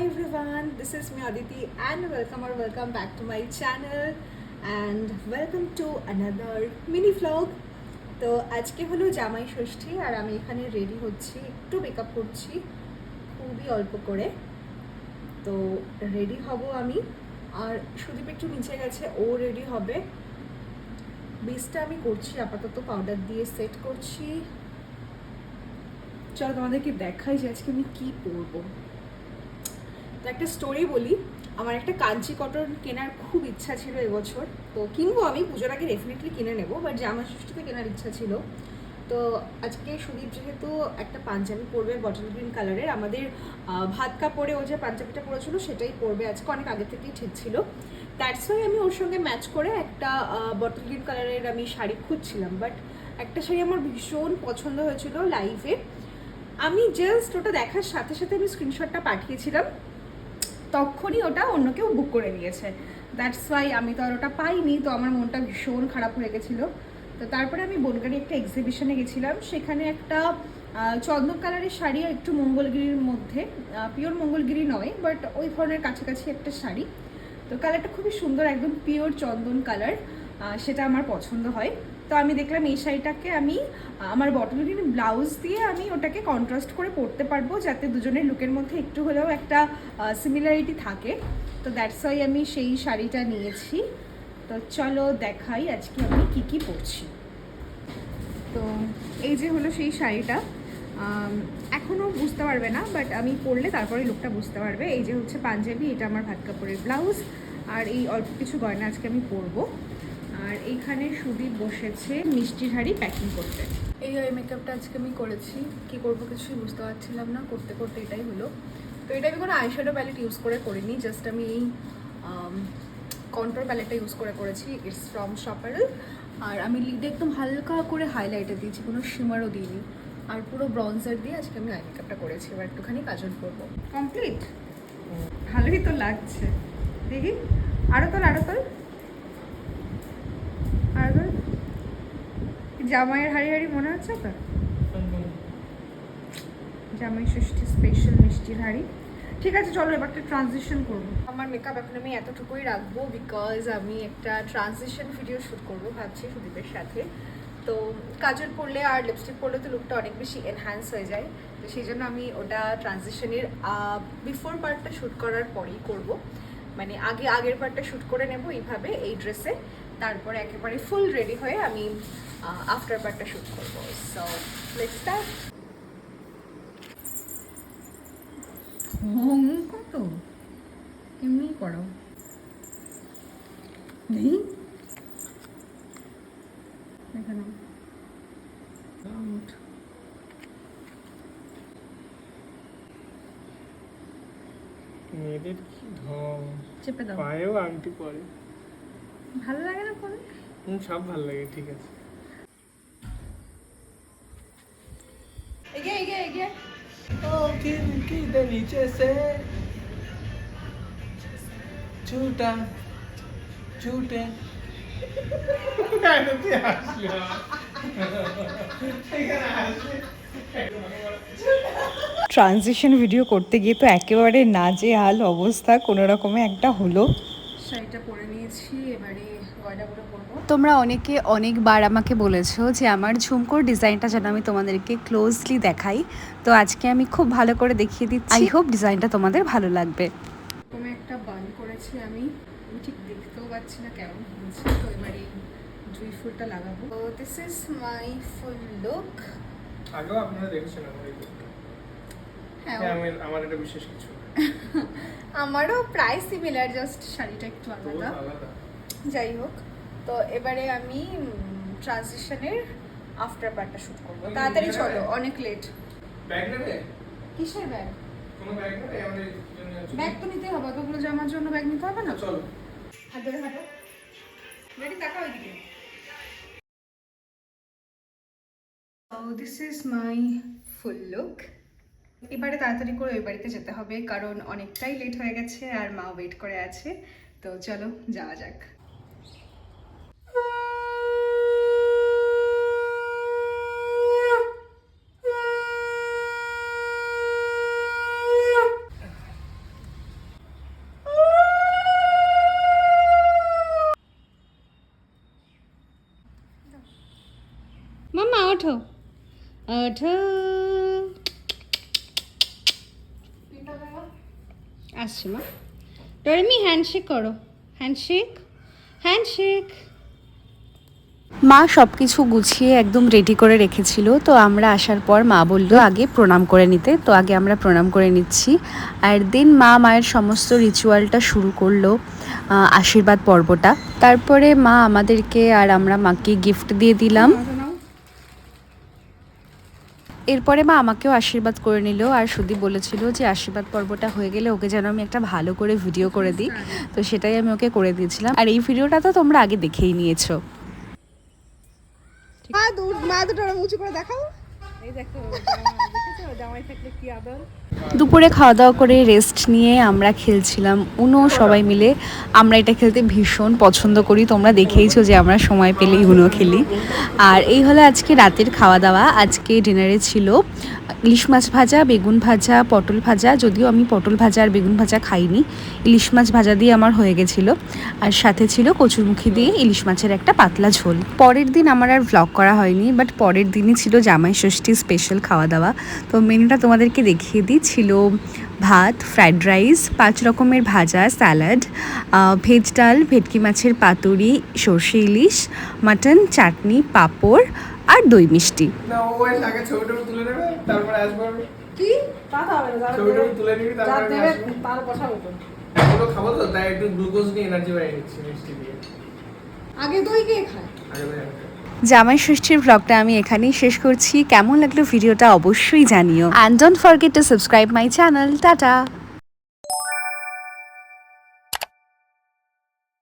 everyone, this is me Aditi and welcome back to my channel and welcome to another mini vlog. তো আজকে হলো জামাই ষষ্ঠী আর আমি এখানে রেডি হচ্ছি, একটু মেকআপ করছি খুবই অল্প করে। তো রেডি হব আমি, আর সুদীপ একটু নিচে গেছে, ও রেডি হবে। বেসটা আমি করছি আপাতত পাউডার দিয়ে সেট করছি। চলো তোমাদেরকে দেখাই যে আজকে আমি কি পরবো। তো একটা স্টোরি বলি, আমার একটা কাঞ্চি কটন কেনার খুব ইচ্ছা ছিল এবছর, তো কিনবো আমি পুজোর আগে ডেফিনেটলি কিনে নেবো, বাট জামাই ষষ্ঠীতে কেনার ইচ্ছা ছিল। তো আজকে সুদীপ যেহেতু একটা পাঞ্জাবি পরবে বটল গ্রিন কালারের, আমাদের ভাত কাপড়ে ও যে পাঞ্জাবিটা পরেছিল সেটাই পরবে আজকে, অনেক আগে থেকেই ঠিক ছিল। দ্যাটস ওয়াই আমি ওর সঙ্গে ম্যাচ করে একটা বটল গ্রিন কালারের আমি শাড়ি খুঁজছিলাম, বাট একটা শাড়ি আমার ভীষণ পছন্দ হয়েছিল লাইভে। আমি জাস্ট ওটা দেখার সাথে সাথে আমি স্ক্রিনশটটা পাঠিয়েছিলাম, তখনই ওটা অন্য কেউ বুক করে নিয়েছে। দ্যাটস ওয়াই আমি তো আর ওটা পাইনি, তো আমার মনটা ভীষণ খারাপ হয়ে গেছিলো। তো তারপরে আমি বনগাঁড়ি একটা এক্সিবিশনে গেছিলাম, সেখানে একটা চন্দন কালারের শাড়ি আর একটু মঙ্গলগিরির মধ্যে, পিওর মঙ্গলগিরি নয় বাট ওই ধরনের কাছাকাছি একটা শাড়ি। তো কালারটা খুবই সুন্দর, একদম পিওর চন্দন কালার, সেটা আমার পছন্দ হয়। তো আমি দেখলাম এই শাড়িটাকে আমি আমার বটল গ্রিন ব্লাউজ দিয়ে আমি ওটাকে কন্ট্রাস্ট করে পরতে পারবো, যাতে দুজনের লুকের মধ্যে একটু হলেও একটা সিমিলারিটি থাকে। তো দ্যাটস ওয়াই আমি সেই শাড়িটা নিয়েছি। তো চলো দেখাই আজকে আমি কি কি পরছি। তো এই যে হলো সেই শাড়িটা, এখনও বুঝতে পারবে না, বাট আমি পরলে তারপরে লুকটা বুঝতে পারবে। এই যে হচ্ছে পাঞ্জাবি, এটা আমার ভাত কাপড়ের ব্লাউজ, আর এই অল্প কিছু গয়না আজকে আমি পরবো। আর এইখানে সুদীপ বসেছে মিষ্টির হাঁড়ি প্যাকিং করতে। এই মেকআপটা আজকে আমি করেছি, কি করব কিছুই বুঝতে পারছিলাম না, করতে করতে এটাই হলো। তো এটা আমি কোনো আইশ্যাডো প্যালেট ইউজ করে করিনি, জাস্ট আমি এই কন্ট্রোর প্যালেটটা ইউজ করে করেছি, ইটস ফ্রম শপারেল। আর আমি লিডে একদম হালকা করে হাইলাইটার দিয়েছি, কোনো শিমারও দিইনি, আর পুরো ব্রঞ্জার দিয়ে আজকে আমি আই মেকআপটা করেছি। এবার একটুখানি কাজল করবো। কমপ্লিট, ভালোই তো লাগছে। দেখি আরও তোল, আরও তোল, আর জামাইয়ের হাড়ি হাড়ি মনে হচ্ছে তো, জামাই ষষ্ঠী স্পেশাল মিষ্টির হাড়ি। ঠিক আছে চলো এবার একটা ট্রানজিশন করবো। আমার মেকআপ এখন আমি এতটুকুই রাখবো, বিকজ আমি একটা ট্রানজিশন ভিডিও শ্যুট করবো ভাবছি সুদীপের সাথে। তো কাজল পরলে আর লিপস্টিক পরলে তো লুকটা অনেক বেশি এনহ্যান্স হয়ে যায়, তো সেই জন্য আমি ওটা ট্রানজিশনের বিফোর পার্টটা শ্যুট করার পরেই করব। মানে আগের পার্টটা শ্যুট করে নেব এইভাবে এই ড্রেসে, তারপরে একেবারে ফুল রেডি হয়ে আমি আফটার পার্টটা শ্যুট করবো। So let's start. কত এমনি করো নেই এখানে। মেয়েদের কি ঢং, চেপে দাও, পায়েও আংটি পরে, ভালো লাগে না পরে? সব ভালো লাগে, ঠিক আছে। এগিয়ে এগিয়ে এগিয়ে। ও কি দে নিচে সে ছুটা ছুটে ট্রানজিশন ভিডিও করতে গিয়ে তো একেবারে নাজেহাল অবস্থা, কোনো রকমে একটা হলো। শাড়িটা পরে নিয়েছি, এবারে গয়নাগুলো পরবো। তোমরা অনেকে অনেকবার আমাকে বলেছো যে আমার ঝুমকোর ডিজাইনটা যেন আমি তোমাদেরকে ক্লোজলি দেখাই, তো আজকে আমি খুব ভালো করে দেখিয়ে দিচ্ছি। আই হোপ ডিজাইনটা তোমাদের ভালো লাগবে। প্রথমে একটা বান করেছি আমি ঠিক দেখতেও পাচ্ছি না কেমন হয়েছে, তো এবারে জুঁই ফুলটা লাগাবো। তো this is my full look. আগেও আপনারা দেখেছেন আমার এই লুকটা। হ্যাঁ, আমার এটা বিশেষ কিছু আমারও প্রায় সিমিলার, জাস্ট শাড়িটা একটু আলাদা। যাই হোক, তো এবারে আমি ট্রানজিশনের আফটার পার্টটা শুট করবো। তাড়াতাড়ি চলো, অনেক লেট। ব্যাগ নেবে? কিসের ব্যাগ? কোনো ব্যাগ নেবে? আমাদের ব্যাগ তো নিতে হবে, তোগুলো জামার জন্য ব্যাগ নিতে হবে না? চলো হাত ধরে হাঁটো, রেডি, তাকাও ওইদিকে। So this is my full look. এবারে তাড়াতাড়ি করে ওই বাড়িতে যেতে হবে, কারণ অনেকটাই লেট হয়ে গেছে আর মা ওয়েট করে আছে। তো চলো যাওয়া যাক। ওঠো ওঠো। আসছে মা। ডরেমি হ্যান্ডশেক করো, হ্যান্ডশেক হ্যান্ডশেক। মা সব কিছু গুছিয়ে একদম রেডি করে রেখেছিল। তো আমরা আসার পর মা বলল আগে প্রণাম করে নিতে, তো আগে আমরা প্রণাম করে নিচ্ছি। আর দেন মা মায়ের সমস্ত রিচুয়ালটা শুরু করলো, আশীর্বাদ পর্বটা। তারপরে মা আমাদেরকে আর আমরা মাকে গিফট দিয়ে দিলাম। এরপরে মা আমাকেও আশীর্বাদ করে নিল, আর সুদীপ বলেছিল যে আশীর্বাদ পর্বটা হয়ে গেলে ওকে যেন আমি একটা ভালো করে ভিডিও করে দিই, তো সেটাই আমি ওকে করে দিয়েছিলাম। আর এই ভিডিওটা তো তোমরা আগে দেখেই নিয়েছো। মা দুটো উঁচু করে দেখাও। এই দেখো দেখেছো জামাই থাকলে কি আদর। দুপুরে খাওয়া দাওয়া করে রেস্ট নিয়ে আমরা খেলছিলাম উনো সবাই মিলে। আমরা এটা খেলতে ভীষণ পছন্দ করি, তোমরা দেখেইছো যে আমরা সময় পেলেই উনো খেলি। আর এই হলো আজকে রাতের খাওয়া দাওয়া। আজকে ডিনারে ছিল ইলিশ মাছ ভাজা, বেগুন ভাজা, পটল ভাজা। যদিও আমি পটল ভাজা আর বেগুন ভাজা খাইনি, ইলিশ মাছ ভাজা দিয়ে আমার হয়ে গেছিলো। আর সাথে ছিল কচুরমুখী দিয়ে ইলিশ মাছের একটা পাতলা ঝোল। পরের দিন আমার আর ভ্লগ করা হয়নি, বাট পরের দিনই ছিল জামাই ষষ্ঠী স্পেশাল খাওয়া দাওয়া। তো মেনুটা তোমাদেরকে দেখিয়ে দিই। ছিল ভাত, ফ্রাইড রাইস, 5 রকমের ভাজা, স্যালাড, ভেজ ডাল, ভেটকি মাছের পাতুরি, সর্ষে ইলিশ, মাটন, চাটনি, পাঁপড় আর দই মিষ্টি। না ও এসে আগে ছবিটা তুলে নেবে, তারপরে আসবো আমি। কি তা হবে না, ছবিটা তুলে নিবি, যা তারপরে দেবে আসবো। তার বসাবো তো। ওগুলো খাবো তো, তাই একটু গ্লুকোজ নিয়ে এনার্জি বাড়িয়ে নিচ্ছি মিষ্টি দিয়ে। আগে দই কে খায়? আগে ভাই জামাই ষষ্ঠীর ব্লগটা আমি এখানেই শেষ করছি। কেমন লাগলো ভিডিওটা অবশ্যই জানিও। And don't forget to subscribe my channel. Tata.